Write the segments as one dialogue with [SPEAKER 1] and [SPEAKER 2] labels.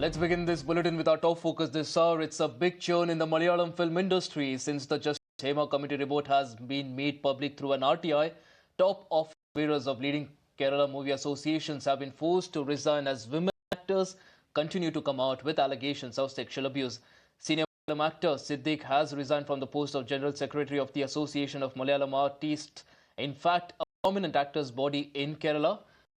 [SPEAKER 1] Let's begin this bulletin with our top focus this hour. It's a big churn in the Malayalam film industry since the Justice Hema Committee report has been made public through an RTI. Top officers of leading Kerala movie associations have been forced to resign as women actors continue to come out with allegations of sexual abuse. Senior Malayalam actor Siddiq has resigned from the post of General Secretary of the Association of Malayalam Artists. In fact, a prominent actor's body in Kerala.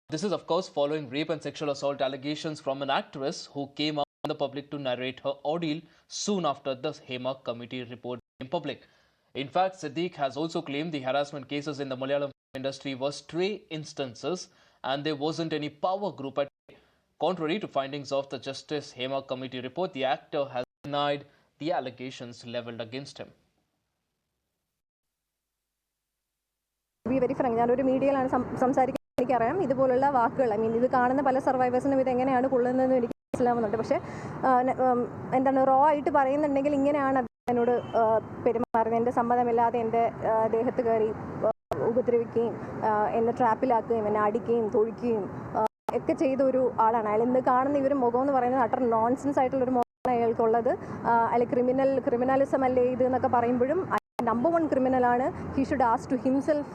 [SPEAKER 1] This is, of course, following rape and sexual assault allegations from an actress who came out in the public to narrate her ordeal soon after the Hema Committee report became public. In fact, Siddiq has also claimed the harassment cases in the Malayalam industry were stray instances and there wasn't any power group at play. Contrary to findings of the Justice Hema Committee report, the actor has denied the allegations leveled against him.
[SPEAKER 2] Be very frank, I am media and some എനിക്കറിയാം ഇതുപോലുള്ള വാക്കുകൾ ഇത് കാണുന്ന പല സർവൈവേഴ്സിനും ഇതെങ്ങനെയാണ് കൊള്ളുന്നതെന്ന് എനിക്ക് മനസ്സിലാവുന്നുണ്ട്. പക്ഷേ എന്താണ് റോ ആയിട്ട് പറയുന്നുണ്ടെങ്കിൽ ഇങ്ങനെയാണ് എന്നോട് പെരുമാറുന്നത്. എൻ്റെ സമ്മതമില്ലാതെ എൻ്റെ ദേഹത്ത് കയറി ഉപദ്രവിക്കുകയും എന്നെ ട്രാപ്പിലാക്കുകയും എന്നെ അടിക്കുകയും തൊഴിക്കുകയും ഒക്കെ ചെയ്ത ഒരു ആളാണ് അയാൾ. ഇന്ന് കാണുന്ന ഇവർ മുഖം എന്ന് പറയുന്നത് അട്ടർ നോൺസെൻസ് ആയിട്ടുള്ളൊരു മുഖമാണ് അയാൾക്കുള്ളത്. അല്ലെങ്കിൽ ക്രിമിനലിസം അല്ലേ ഇത് എന്നൊക്കെ പറയുമ്പോഴും നമ്പർ 1 ക്രിമിനലാണ്. He should ask to himself.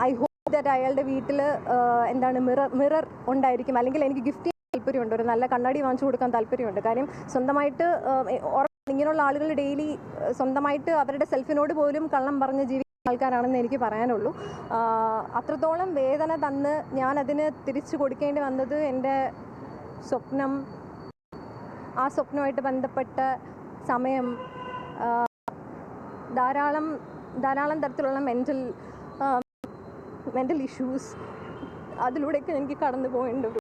[SPEAKER 2] I hope that അയാളുടെ വീട്ടിൽ എന്താണ് മിറർ ഉണ്ടായിരിക്കും, അല്ലെങ്കിൽ എനിക്ക് ഗിഫ്റ്റ് ചെയ്യാൻ താല്പര്യമുണ്ട്, ഒരു നല്ല കണ്ണാടി വാങ്ങിച്ചു കൊടുക്കാൻ താല്പര്യമുണ്ട്. കാര്യം സ്വന്തമായിട്ട് ഇങ്ങനെയുള്ള ആളുകൾ ഡെയിലി സ്വന്തമായിട്ട് അവരുടെ സെൽഫിനോട് പോലും കള്ളം പറഞ്ഞ് ജീവിക്കുന്ന ആൾക്കാരാണെന്ന് എനിക്ക് പറയാനുള്ളൂ. അത്രത്തോളം വേദന തന്ന് ഞാൻ അതിന് തിരിച്ചു കൊടുക്കേണ്ടി വന്നത് എൻ്റെ സ്വപ്നം, ആ സ്വപ്നമായിട്ട് ബന്ധപ്പെട്ട സമയം, ധാരാളം തരത്തിലുള്ള മെൻ്റൽ ഇഷ്യൂസ് അതിലൂടെയൊക്കെ എനിക്ക് കടന്നു പോകേണ്ട ഒരു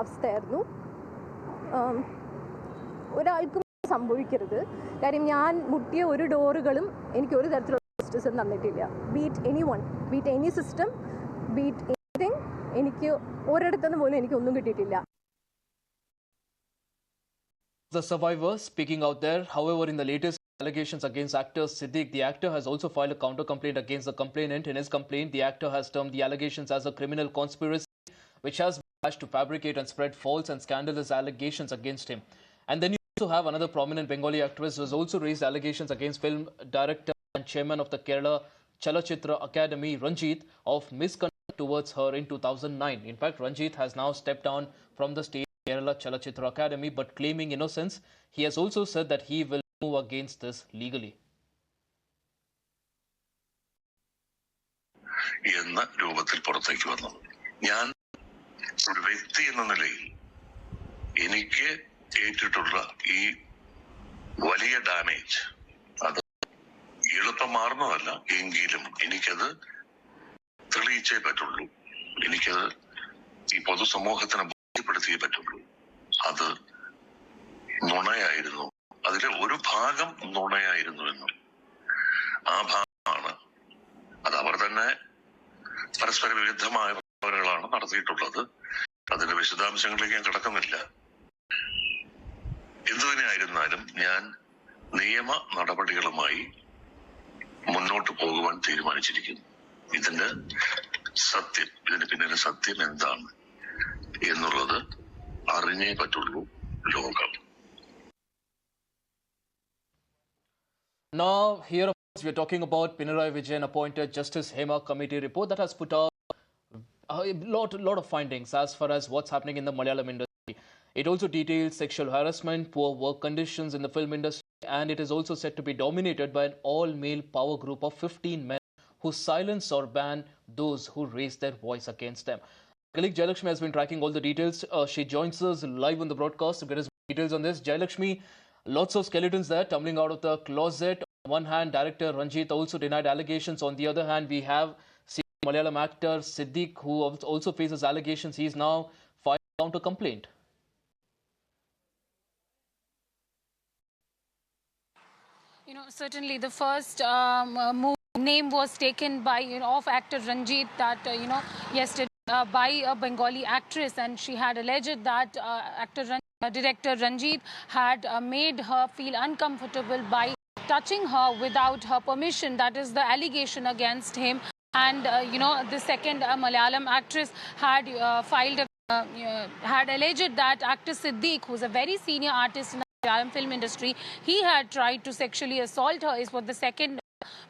[SPEAKER 2] അവസ്ഥയായിരുന്നു. ഒരാൾക്കും സംഭവിക്കരുത്. കാര്യം ഞാൻ മുട്ടിയ ഒരു ഡോറുകളും എനിക്ക് ഒരു തരത്തിലുള്ള ജസ്റ്റിസും തന്നിട്ടില്ല. Beat any one, beat any system, beat anything. എനിക്ക് ഒരിടത്തുനിന്ന് പോലും എനിക്കൊന്നും കിട്ടിയിട്ടില്ല.
[SPEAKER 1] The survivor speaking out there. However, in the latest allegations against actor Siddiq, the actor has also filed a counter-complaint against the complainant. In his complaint, the actor has termed the allegations as a criminal conspiracy, which has managed to fabricate and spread false and scandalous allegations against him. And then you also have another prominent Bengali actress who has also raised allegations against film director and chairman of the Kerala Chalachitra Academy, Ranjit, of misconduct towards her in 2009. In fact, Ranjit has now stepped down from the state Kerala Chalachitra Academy, but claiming innocence. He has also said that he will move against this legally.
[SPEAKER 3] എന്ന രൂപത്തിൽ പുറത്തേക്ക് വന്നു. ഞാൻ ഒരു വ്യക്തി എന്ന നിലയിൽ എനിക്ക് ഏറ്റിട്ടുള്ള ഈ വലിയ ഡാമേജ് അത് എളുപ്പമാർന്നതല്ല. എങ്കിലും എനിക്കത് തെളിയിച്ചേ പറ്റുള്ളൂ. എനിക്കത് ഈ പൊതുസമൂഹത്തിന് ബോധ്യപ്പെടുത്തിയേ പറ്റുള്ളൂ. അത് നുണയായിരുന്നു. അതിലെ ഒരു ഭാഗം നുണയായിരുന്നു എന്നും ആ ഭാഗമാണ് അത് അവർ തന്നെ പരസ്പര വിരുദ്ധമായ പ്രവർത്തനങ്ങളാണ് നടത്തിയിട്ടുള്ളത്. അതിന്റെ വിശദാംശങ്ങളിലേക്ക് ഞാൻ കടക്കുന്നില്ല. എന്തുതന്നെയായിരുന്നാലും ഞാൻ നിയമ നടപടികളുമായി മുന്നോട്ട് പോകുവാൻ തീരുമാനിച്ചിരിക്കുന്നു. ഇതിന്റെ പിന്നിലെ സത്യം എന്താണ് എന്നുള്ളത് അറിഞ്ഞേ പറ്റുള്ളൂ ലോകം.
[SPEAKER 1] Now, here of course, we are talking about Pinarayi Vijayan appointed Justice Hema Committee report that has put out a lot of findings as far as what's happening in the Malayalam industry. It also details sexual harassment, poor work conditions in the film industry, and it is also said to be dominated by an all-male power group of 15 men who silence or ban those who raise their voice against them. Colleague Jayalakshmi has been tracking all the details. She joins us live on the broadcast to get us details on this. Jayalakshmi, lots of skeletons there tumbling out of the closet. On one hand, director Ranjit also denied allegations. On the other hand, we have Malayalam actor Siddiq, who also faces allegations. He is now filed a counter complaint.
[SPEAKER 4] Certainly the first name was taken by of actor Ranjit that yesterday by a Bengali actress, and she had alleged that director Ranjit had made her feel uncomfortable by touching her without her permission. That is the allegation against him. And the second Malayalam actress had filed a had alleged that actor Siddique, who's a very senior artist in the Malayalam film industry, he had tried to sexually assault her, is what the second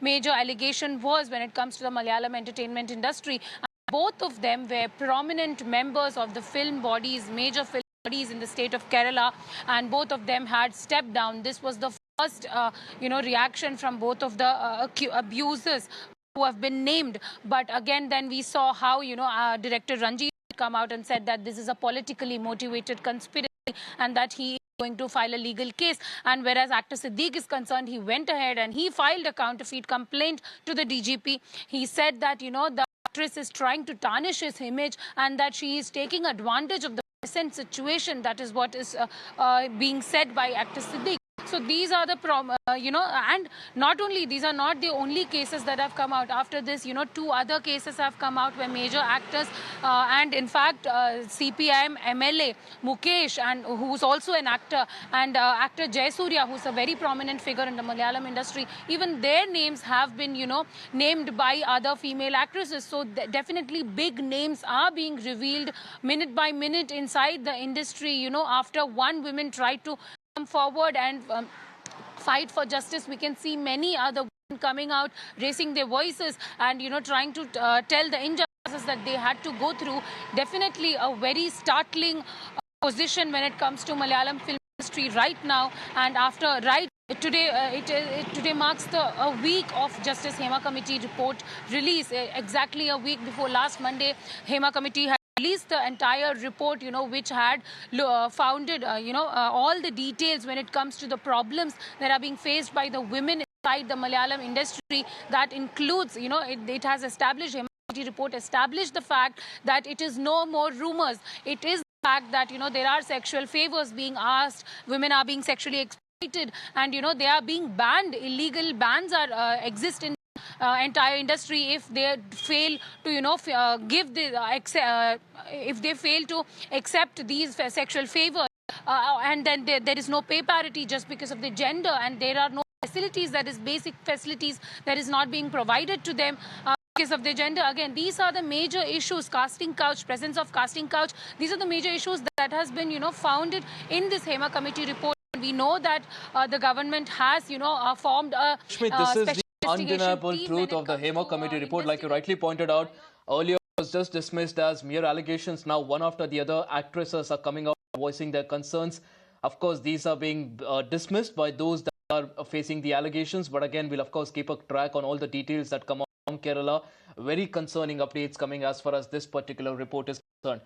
[SPEAKER 4] major allegation was when it comes to the Malayalam entertainment industry. And both of them were prominent members of the film bodies, major film bodies in the state of Kerala, and both of them had stepped down. This was the first, reaction from both of the abusers who have been named. But again, then we saw how, Director Ranjit come out and said that this is a politically motivated conspiracy and that he is going to file a legal case. And whereas actor Siddique is concerned, he went ahead and he filed a counterfeit complaint to the DGP. He said that, the actress is trying to tarnish his image and that she is taking advantage of the present situation. That is what is being said by actor Siddique. So these are the, and not only, these are not the only cases that have come out. After this, 2 other cases have come out where major actors and in fact, CPIM MLA Mukesh, and who's also an actor, and actor Jayasuriya, who's a very prominent figure in the Malayalam industry, even their names have been, named by other female actresses. So definitely big names are being revealed minute by minute inside the industry, after one woman tried to come forward and fight for justice. We can see many other women coming out, raising their voices and, trying to tell the injustices that they had to go through. Definitely a very startling position when it comes to Malayalam film industry right now. And after today, today marks a week of Justice Hema Committee report release. Exactly a week before last Monday, Hema Committee had released the entire report, which had founded, all the details when it comes to the problems that are being faced by the women inside the Malayalam industry. That includes, it has established, Hema Committee report established the fact that it is no more rumors. It is the fact that, there are sexual favors being asked, women are being sexually exploited, and, they are being banned. Illegal bans are exist in entire industry if they fail to give the if they fail to accept these sexual favors, and then there is no pay parity just because of the gender, and there are no facilities, that is basic facilities, that is not being provided to them because of their gender. Again, these are the major issues. Casting couch, presence of casting couch, these are the major issues that has been founded in this Hema Committee report. We know that the government has formed a
[SPEAKER 1] Shmit, this is
[SPEAKER 4] special
[SPEAKER 1] the undeniable truth of the Hema Committee report. Like you rightly pointed out, earlier it was just dismissed as mere allegations. Now, one after the other, actresses are coming out voicing their concerns. Of course, these are being dismissed by those that are facing the allegations. But again, we'll of course keep a track on all the details that come out from Kerala. Very concerning updates coming as far as this particular report is concerned.